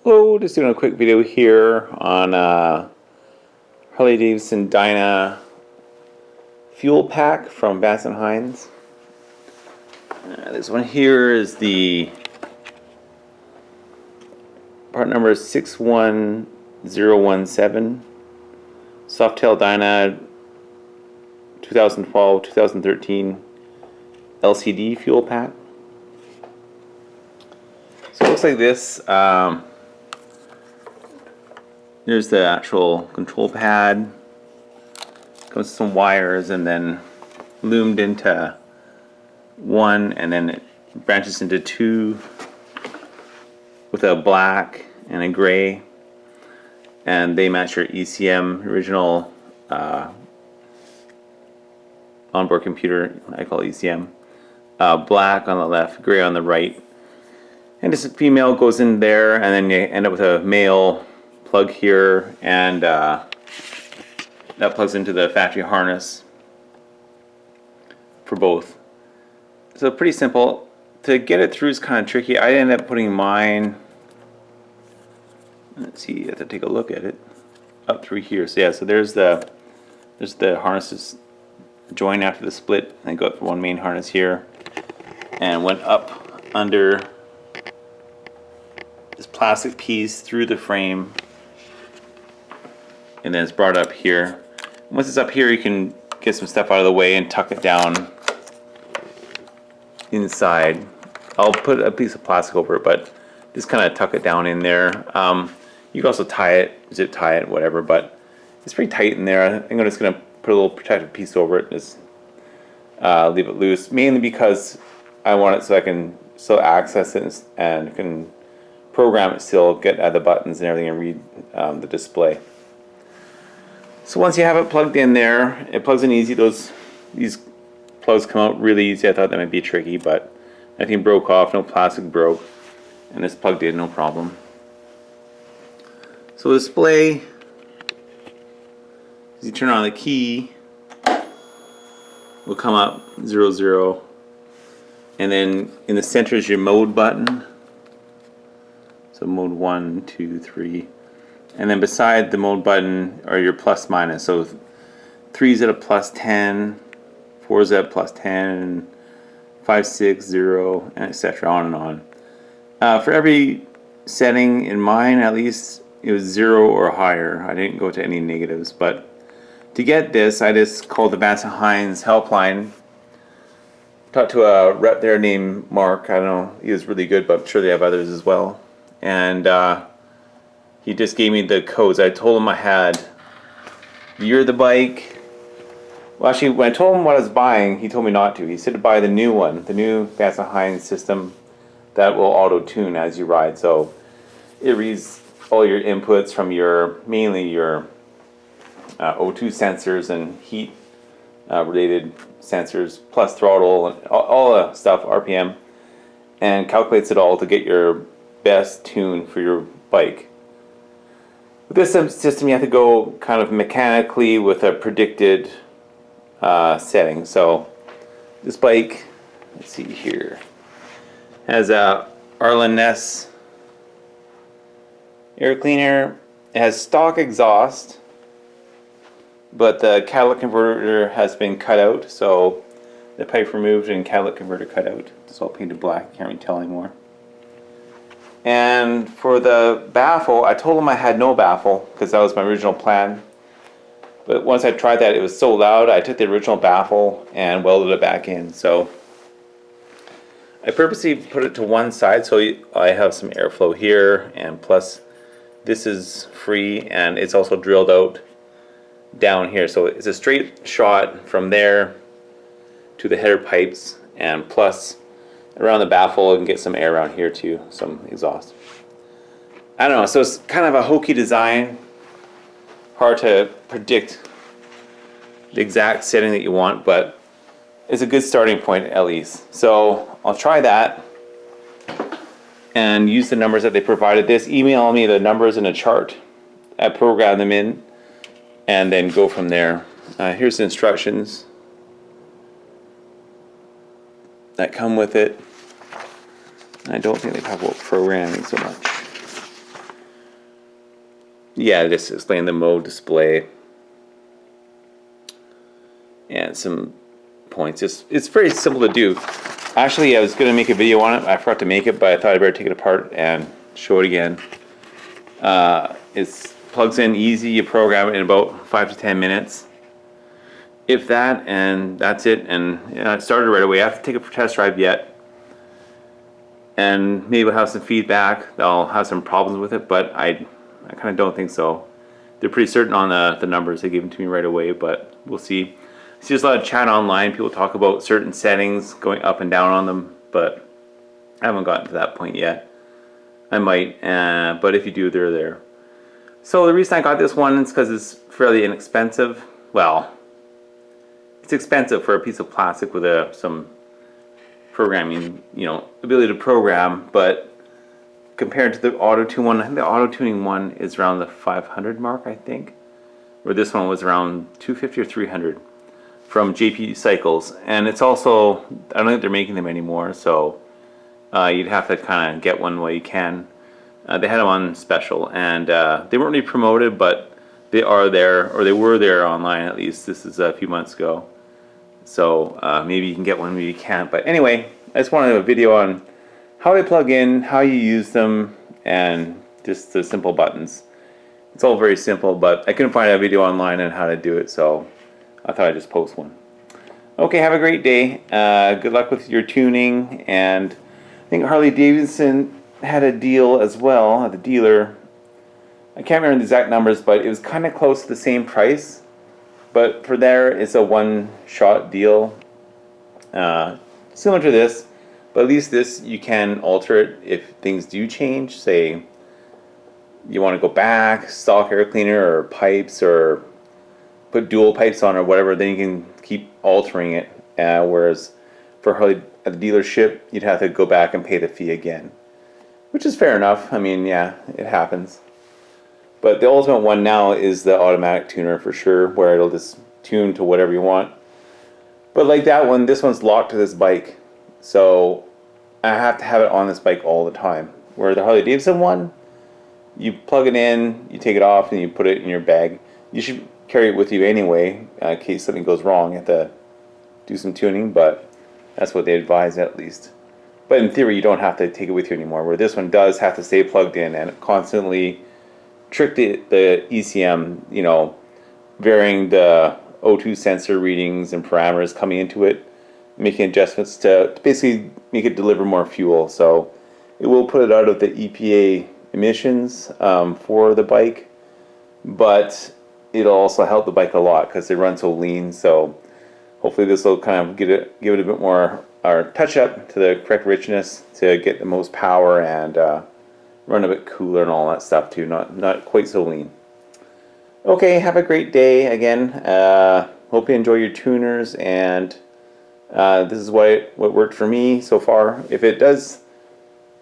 Hello, just doing a quick video here on Harley Davidson Dyna Fuelpak from Vance and Hines. This one here is the part number 61017, Softail Dyna 2012-2013 LCD fuel pack. So it looks like this. There's the actual control pad. Comes with some wires and then loomed into one, and then it branches into two with a black and a gray, and they match your ECM original onboard computer. I call it ECM. Black on the left, gray on the right, and this female goes in there, and then you end up with a male plug here, and that plugs into the factory harness for both. So pretty simple. To get it through is kind of tricky. I ended up putting mine, let's see, you have to take a look at it, up through here. So yeah, so there's the harnesses join after the split, and I got one main harness here and went up under this plastic piece through the frame, and then it's brought up here. Once it's up here, you can get some stuff out of the way and tuck it down inside. I'll put a piece of plastic over it, but just kind of tuck it down in there. You can also tie it, zip tie it, whatever, but it's pretty tight in there. I think I'm just going to put a little protective piece over it, just leave it loose, mainly because I want it so I can still access it and can program it still, get at the buttons and everything, and read the display. So once you have it plugged in there, it plugs in easy. These plugs come out really easy. I thought that might be tricky, but nothing broke off, no plastic broke, and it's plugged in, no problem. So the display, as you turn on the key, will come up 00, and then in the center is your mode button. So mode 1, 2, 3. And then beside the mode button are your plus minus. So 3 is at a plus 10, 4 is at plus 10, 5, 6, 0, and etc. On and on. For every setting, in mine at least, it was 0 or higher. I didn't go to any negatives. But to get this, I just called the Vance and Hines helpline. Talked to a rep there named Mark. I don't know, he was really good, but I'm sure they have others as well. And he just gave me the codes. I told him I had year of the bike. Well, actually, when I told him what I was buying, he told me not to. He said to buy the new one, the new Vance and Hines system that will auto-tune as you ride. So it reads all your inputs from mainly your O2 sensors and heat related sensors, plus throttle and all the stuff, RPM, and calculates it all to get your best tune for your bike. With this system, you have to go kind of mechanically with a predicted setting. So this bike, let's see here, has a Arlen-Ness air cleaner. It has stock exhaust, but the catalytic converter has been cut out, so the pipe removed and catalytic converter cut out. It's all painted black, can't really tell anymore. And for the baffle, I told him I had no baffle because that was my original plan. But once I tried that, it was so loud, I took the original baffle and welded it back in. So I purposely put it to one side so I have some airflow here, and plus this is free, and it's also drilled out down here. So it's a straight shot from there to the header pipes, and plus around the baffle and get some air around here too, some exhaust. I don't know, so it's kind of a hokey design, hard to predict the exact setting that you want, but it's a good starting point at least. So I'll try that and use the numbers that they provided. This email me the numbers in a chart. I program them in and then go from there. Here's the instructions that come with it. I don't think they talk about programming so much. yeah, just explain the mode display and some points. It's very simple to do. Actually, I was going to make a video on it. I forgot to make it, but I thought I'd better take it apart and show it again. It plugs in easy. You program it in about 5 to 10 minutes. If that, and that's it. And it started right away. I have to take it for test drive yet. And maybe we'll have some feedback. I'll have some problems with it, but I kind of don't think so. They're pretty certain on the numbers. They gave them to me right away, but we'll see. See, there's a lot of chat online. People talk about certain settings going up and down on them, but I haven't gotten to that point yet. I might, but if you do, they're there. So the reason I got this one is because it's fairly inexpensive. Well, it's expensive for a piece of plastic with some programming, ability to program, but compared to the auto-tune one, I think the auto-tuning one is around the 500 mark, I think, where this one was around 250 or 300 from JP Cycles. And it's also, I don't think they're making them anymore, so you'd have to kind of get one while you can. They had them on special, and they weren't really promoted, but they are there, or they were there online at least. This is a few months ago. So maybe you can get one, maybe you can't. But anyway, I just wanted a video on how they plug in, how you use them, and just the simple buttons. It's all very simple, but I couldn't find a video online on how to do it, so I thought I'd just post one. Okay, have a great day. Good luck with your tuning, and I think Harley Davidson had a deal as well at the dealer. I can't remember the exact numbers, but it was kind of close to the same price. But for there, it's a one-shot deal, similar to this. But at least this, you can alter it if things do change. Say you want to go back, stock air cleaner or pipes, or put dual pipes on or whatever, then you can keep altering it. Whereas for Harley at the dealership, you'd have to go back and pay the fee again. Which is fair enough. I mean, yeah, it happens. But the ultimate one now is the automatic tuner for sure, where it'll just tune to whatever you want. But like that one, this one's locked to this bike. So I have to have it on this bike all the time. Where the Harley Davidson one, you plug it in, you take it off, and you put it in your bag. You should carry it with you anyway, in case something goes wrong. You have to do some tuning, but that's what they advise at least. But in theory, you don't have to take it with you anymore, where this one does have to stay plugged in and constantly trick the ECM, varying the O2 sensor readings and parameters coming into it, making adjustments to basically make it deliver more fuel. So it will put it out of the EPA emissions for the bike, but it'll also help the bike a lot because they run so lean. So hopefully this will kind of give it a bit more, or touch up to the correct richness to get the most power and run a bit cooler and all that stuff too, not quite so lean. Okay, have a great day again. Hope you enjoy your tuners, and this is what worked for me so far. If it does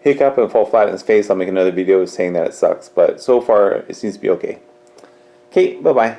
hiccup and fall flat in its face, I'll make another video saying that it sucks, but so far it seems to be okay. Okay, bye-bye.